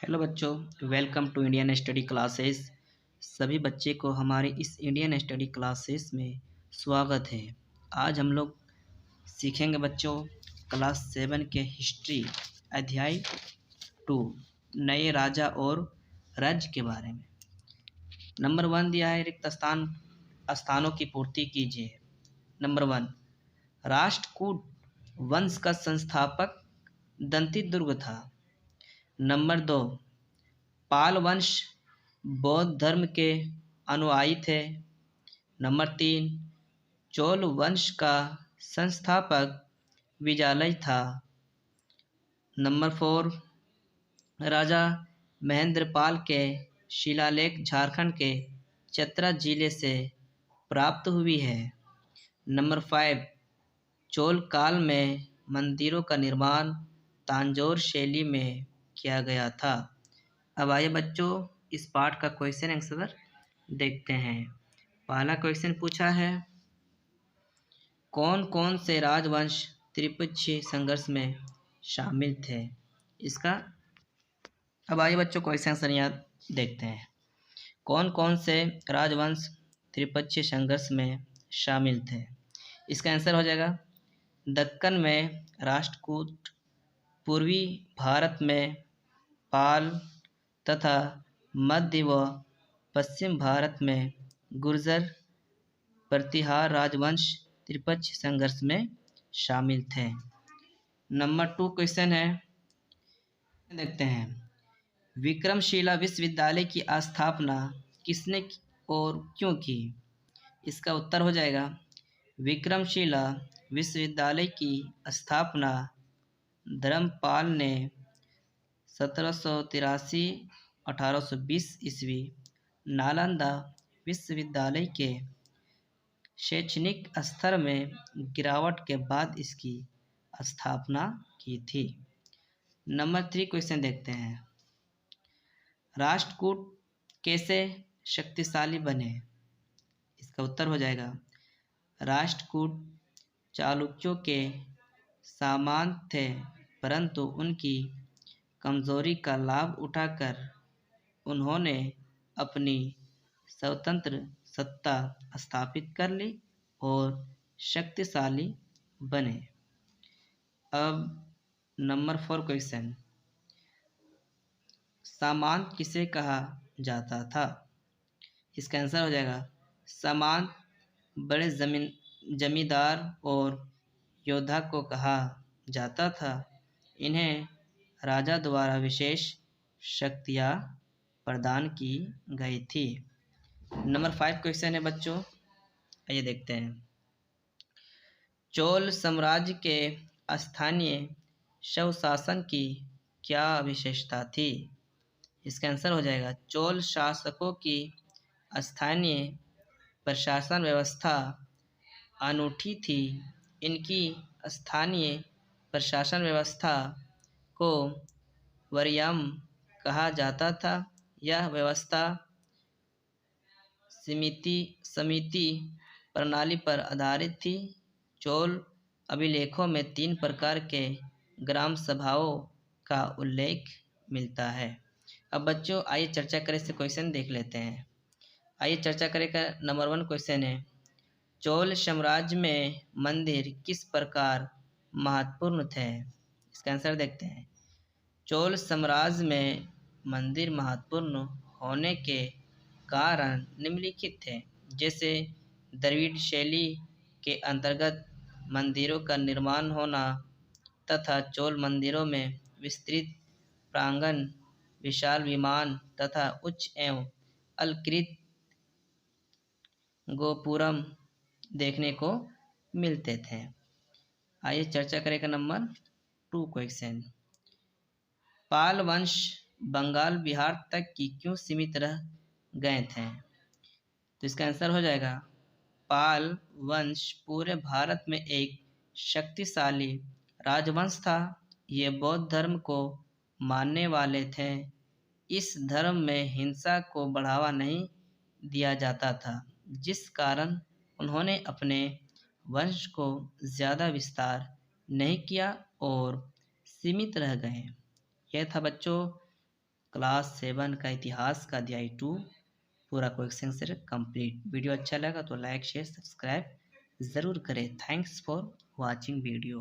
Hello बच्चों, welcome to Indian study classes. सभी बच्चे को हमारे इस इंडियन स्टडी क्लासेस में स्वागत है। आज हम लोग सीखेंगे बच्चों क्लास 7 के हिस्ट्री अध्याय 2 नए राजा और राज्य के बारे में। नंबर 1 दिया है, रिक्त स्थानों की पूर्ति कीजिए। नंबर 1, राष्ट्रकूट वंश का संस्थापक दंतिदुर्ग था। नंबर 2, पाल वंश बौद्ध धर्म के अनुयायी थे। नंबर 3, चोल वंश का संस्थापक विजयालय था। नंबर 4, राजा महेंद्रपाल के शिलालेख झारखंड के चतरा जिले से प्राप्त हुई है। नंबर 5, चोल काल में मंदिरों का निर्माण तांजोर शैली में किया गया था। अब आइए बच्चों इस पार्ट का क्वेश्चन आंसर देखते हैं। पहला क्वेश्चन पूछा है, कौन कौन से राजवंश त्रिपक्षीय संघर्ष में शामिल थे। इसका अब आइए बच्चों क्वेश्चन आंसर याद देखते हैं। कौन कौन से राजवंश त्रिपक्षीय संघर्ष में शामिल थे। इसका आंसर हो जाएगा दक्कन में राष्ट्रकूट, पूर्वी भारत में पाल तथा मध्य व पश्चिम भारत में गुर्जर प्रतिहार राजवंश त्रिपक्षीय संघर्ष में शामिल थे। नंबर 2 क्वेश्चन है, देखते हैं, विक्रमशिला विश्वविद्यालय की स्थापना किसने और क्यों की। इसका उत्तर हो जाएगा विक्रमशिला विश्वविद्यालय की स्थापना धर्मपाल ने 1783-1820 ईस्वी नालंदा विश्वविद्यालय के शैक्षणिक स्तर में गिरावट के बाद इसकी स्थापना की थी। नंबर 3 क्वेश्चन देखते हैं, राष्ट्रकूट कैसे शक्तिशाली बने। इसका उत्तर हो जाएगा राष्ट्रकूट चालुक्यों के समान थे, परंतु उनकी कमजोरी का लाभ उठाकर उन्होंने अपनी स्वतंत्र सत्ता स्थापित कर ली और शक्तिशाली बने। अब नंबर 4 क्वेश्चन, सामंत किसे कहा जाता था। इसका आंसर हो जाएगा सामंत बड़े जमींदार और योद्धा को कहा जाता था। इन्हें राजा द्वारा विशेष शक्तियाँ प्रदान की गई थी। नंबर 5 क्वेश्चन है बच्चों, आइए देखते हैं, चोल साम्राज्य के स्थानीय स्वशासन की क्या विशेषता थी। इसका आंसर हो जाएगा चोल शासकों की स्थानीय प्रशासन व्यवस्था अनूठी थी। इनकी स्थानीय प्रशासन व्यवस्था को वरियम कहा जाता था। यह व्यवस्था समिति प्रणाली पर आधारित थी। चोल अभिलेखों में 3 प्रकार के ग्राम सभाओं का उल्लेख मिलता है। अब बच्चों आइए चर्चा करें, इससे क्वेश्चन देख लेते हैं। आइए चर्चा करें का नंबर 1 क्वेश्चन है, चोल साम्राज्य में मंदिर किस प्रकार महत्वपूर्ण थे। इसका आंसर देखते हैं, चोल साम्राज्य में मंदिर महत्वपूर्ण होने के कारण निम्नलिखित थे, जैसे द्रविड़ शैली के अंतर्गत मंदिरों का निर्माण होना तथा चोल मंदिरों में विस्तृत प्रांगण, विशाल विमान तथा उच्च एवं अलंकृत गोपुरम देखने को मिलते थे। आइए चर्चा करें नंबर 2 क्वेश्चन, पाल वंश बंगाल बिहार तक की क्यों सीमित रह गए थे। तो इसका आंसर हो जाएगा पाल वंश पूरे भारत में एक शक्तिशाली राजवंश था। ये बौद्ध धर्म को मानने वाले थे। इस धर्म में हिंसा को बढ़ावा नहीं दिया जाता था, जिस कारण उन्होंने अपने वंश को ज़्यादा विस्तार नहीं किया और सीमित रह गए। यह था बच्चों क्लास 7 का इतिहास का अध्याय 2 पूरा क्वेश्चन आंसर कंप्लीट। वीडियो अच्छा लगा तो लाइक शेयर सब्सक्राइब ज़रूर करें। Thanks for watching video.